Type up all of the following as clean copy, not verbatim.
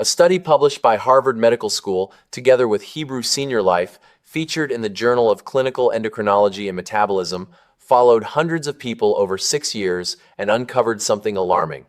A study published by Harvard Medical School, together with Hebrew SeniorLife, featured in the Journal of Clinical Endocrinology and Metabolism, followed hundreds of people over 6 years and uncovered something alarming.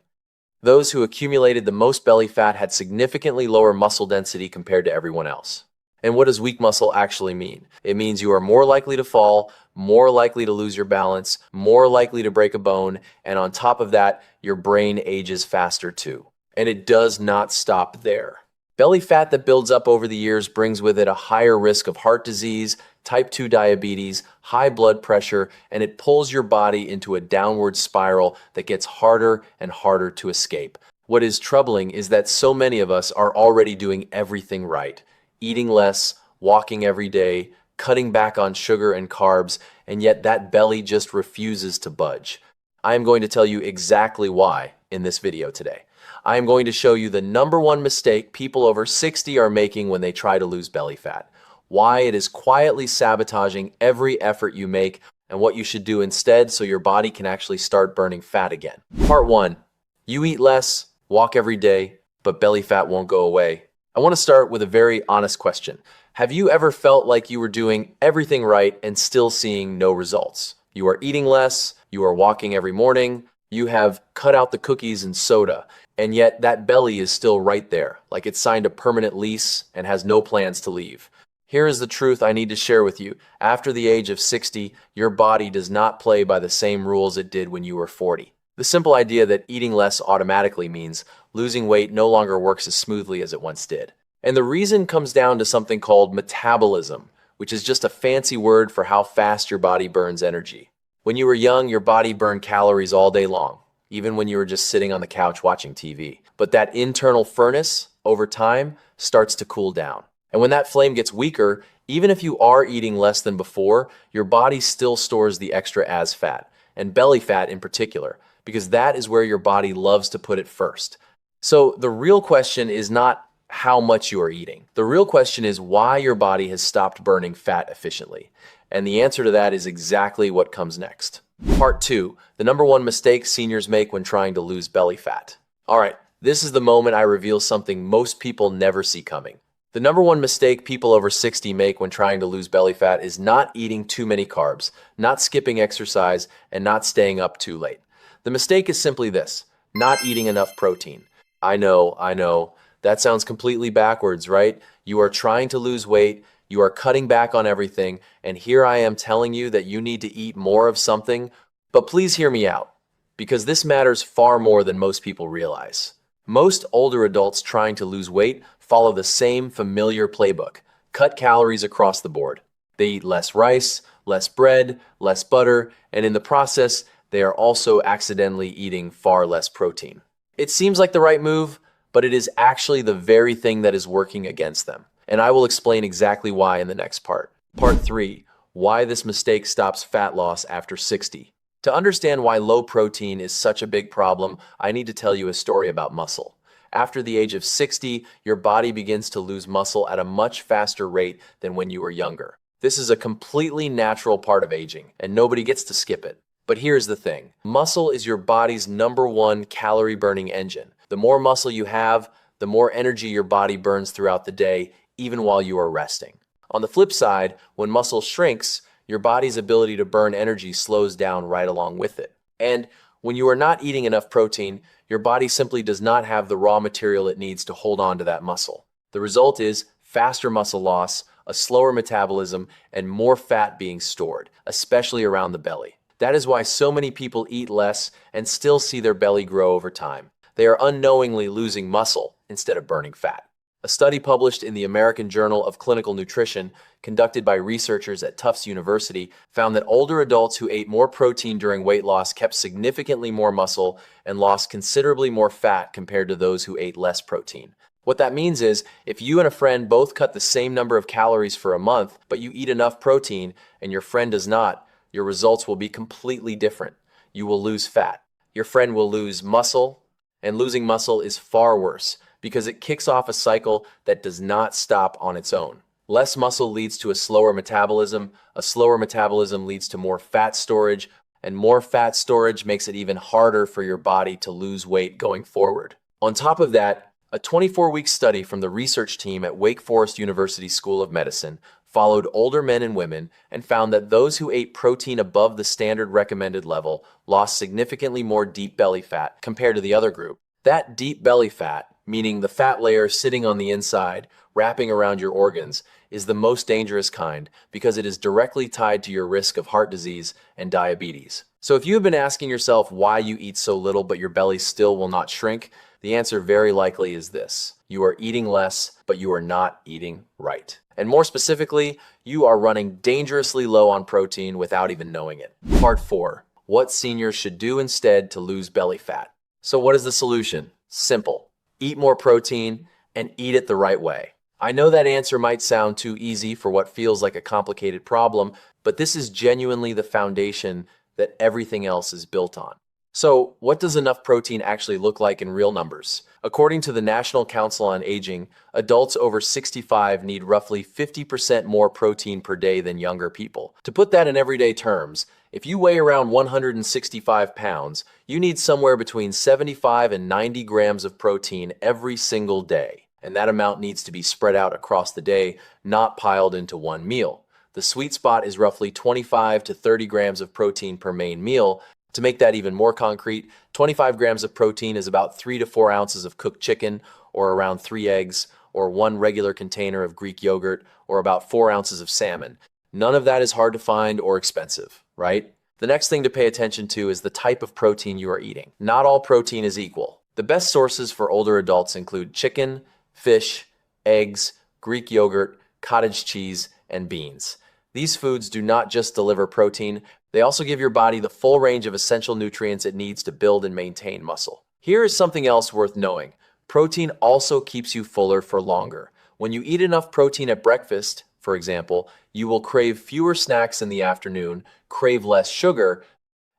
Those who accumulated the most belly fat had significantly lower muscle density compared to everyone else. And what does weak muscle actually mean? It means you are more likely to fall, more likely to lose your balance, more likely to break a bone, and on top of that, your brain ages faster too. And it does not stop there. Belly fat that builds up over the years brings with it a higher risk of heart disease, type 2 diabetes, high blood pressure, and it pulls your body into a downward spiral that gets harder and harder to escape. What is troubling is that so many of us are already doing everything right. Eating less, walking every day, cutting back on sugar and carbs, and yet that belly just refuses to budge. I am going to tell you exactly why in this video today. I am going to show you the #1 mistake people over 60 are making when they try to lose belly fat, why it is quietly sabotaging every effort you make, and what you should do instead so your body can actually start burning fat again. Part 1. You eat less, walk every day, but belly fat won't go away. I want to start with a very honest question. Have you ever felt like you were doing everything right and still seeing no results? You are eating less, you are walking every morning, you have cut out the cookies and soda, and yet that belly is still right there, like it's signed a permanent lease and has no plans to leave. Here is the truth I need to share with you. After the age of 60, your body does not play by the same rules it did when you were 40. The simple idea that eating less automatically means losing weight no longer works as smoothly as it once did. And the reason comes down to something called metabolism, which is just a fancy word for how fast your body burns energy. When you were young, your body burned calories all day long, even when you were just sitting on the couch watching TV. But that internal furnace, over time, starts to cool down. And when that flame gets weaker, even if you are eating less than before, your body still stores the extra as fat, and belly fat in particular, because that is where your body loves to put it first. So the real question is not how much you are eating. The real question is why your body has stopped burning fat efficiently. And the answer to that is exactly what comes next. Part 2, the #1 mistake seniors make when trying to lose belly fat. All right, this is the moment I reveal something most people never see coming. The #1 mistake people over 60 make when trying to lose belly fat is not eating too many carbs, not skipping exercise, and not staying up too late. The mistake is simply this: not eating enough protein. I know. That sounds completely backwards, right? You are trying to lose weight, you are cutting back on everything, and here I am telling you that you need to eat more of something. But please hear me out, because this matters far more than most people realize. Most older adults trying to lose weight follow the same familiar playbook: cut calories across the board. They eat less rice, less bread, less butter, and in the process, they are also accidentally eating far less protein. It seems like the right move, but it is actually the very thing that is working against them. And I will explain exactly why in the next part. Part 3, why this mistake stops fat loss after 60. To understand why low protein is such a big problem, I need to tell you a story about muscle. After the age of 60, your body begins to lose muscle at a much faster rate than when you were younger. This is a completely natural part of aging, and nobody gets to skip it. But here's the thing. Muscle is your body's #1 calorie-burning engine. The more muscle you have, the more energy your body burns throughout the day, even while you are resting. On the flip side, when muscle shrinks, your body's ability to burn energy slows down right along with it. And when you are not eating enough protein, your body simply does not have the raw material it needs to hold on to that muscle. The result is faster muscle loss, a slower metabolism, and more fat being stored, especially around the belly. That is why so many people eat less and still see their belly grow over time. They are unknowingly losing muscle instead of burning fat. A study published in the American Journal of Clinical Nutrition, conducted by researchers at Tufts University, found that older adults who ate more protein during weight loss kept significantly more muscle and lost considerably more fat compared to those who ate less protein. What that means is, if you and a friend both cut the same number of calories for a month, but you eat enough protein and your friend does not, your results will be completely different. You will lose fat. Your friend will lose muscle, and losing muscle is far worse because it kicks off a cycle that does not stop on its own. Less muscle leads to a slower metabolism leads to more fat storage, and more fat storage makes it even harder for your body to lose weight going forward. On top of that, A 24-week study from the research team at Wake Forest University School of Medicine followed older men and women and found that those who ate protein above the standard recommended level lost significantly more deep belly fat compared to the other group. That deep belly fat, meaning the fat layer sitting on the inside, wrapping around your organs, is the most dangerous kind because it is directly tied to your risk of heart disease and diabetes. So if you have been asking yourself why you eat so little but your belly still will not shrink, the answer very likely is this: you are eating less, but you are not eating right. And more specifically, you are running dangerously low on protein without even knowing it. Part 4. What seniors should do instead to lose belly fat. So what is the solution? Simple. Eat more protein and eat it the right way. I know that answer might sound too easy for what feels like a complicated problem, but this is genuinely the foundation that everything else is built on. So, what does enough protein actually look like in real numbers? According to the National Council on Aging, adults over 65 need roughly 50% more protein per day than younger people. To put that in everyday terms, if you weigh around 165 pounds, you need somewhere between 75 and 90 grams of protein every single day. And that amount needs to be spread out across the day, not piled into one meal. The sweet spot is roughly 25 to 30 grams of protein per main meal. To make that even more concrete, 25 grams of protein is about 3 to 4 ounces of cooked chicken, or around 3 eggs, or 1 regular container of Greek yogurt, or about 4 ounces of salmon. None of that is hard to find or expensive, right? The next thing to pay attention to is the type of protein you are eating. Not all protein is equal. The best sources for older adults include chicken, fish, eggs, Greek yogurt, cottage cheese, and beans. These foods do not just deliver protein, they also give your body the full range of essential nutrients it needs to build and maintain muscle. Here is something else worth knowing. Protein also keeps you fuller for longer. When you eat enough protein at breakfast, for example, you will crave fewer snacks in the afternoon, crave less sugar,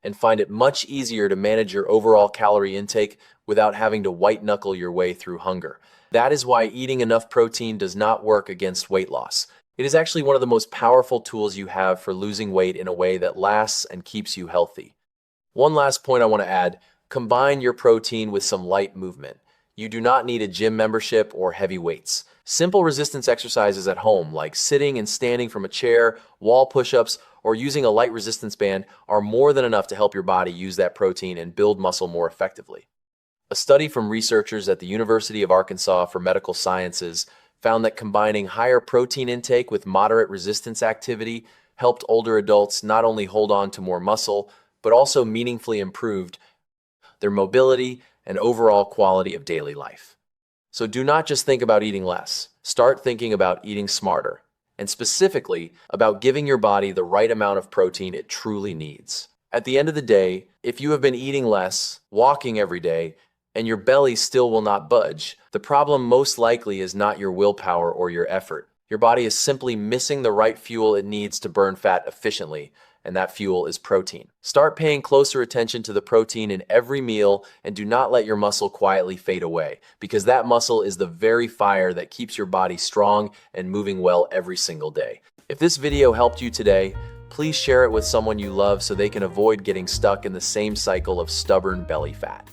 and find it much easier to manage your overall calorie intake without having to white-knuckle your way through hunger. That is why eating enough protein does not work against weight loss. It is actually one of the most powerful tools you have for losing weight in a way that lasts and keeps you healthy. One last point I want to add: combine your protein with some light movement. You do not need a gym membership or heavy weights. Simple resistance exercises at home, like sitting and standing from a chair, wall push-ups, or using a light resistance band, are more than enough to help your body use that protein and build muscle more effectively. A study from researchers at the University of Arkansas for Medical Sciences found that combining higher protein intake with moderate resistance activity helped older adults not only hold on to more muscle, but also meaningfully improved their mobility and overall quality of daily life. So do not just think about eating less. Start thinking about eating smarter, and specifically about giving your body the right amount of protein it truly needs. At the end of the day, if you have been eating less, walking every day, and your belly still will not budge, the problem most likely is not your willpower or your effort. Your body is simply missing the right fuel it needs to burn fat efficiently, and that fuel is protein. Start paying closer attention to the protein in every meal and do not let your muscle quietly fade away, because that muscle is the very fire that keeps your body strong and moving well every single day. If this video helped you today, please share it with someone you love so they can avoid getting stuck in the same cycle of stubborn belly fat.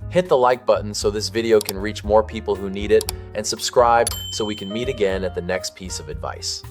Hit the like button so this video can reach more people who need it, and subscribe so we can meet again at the next piece of advice.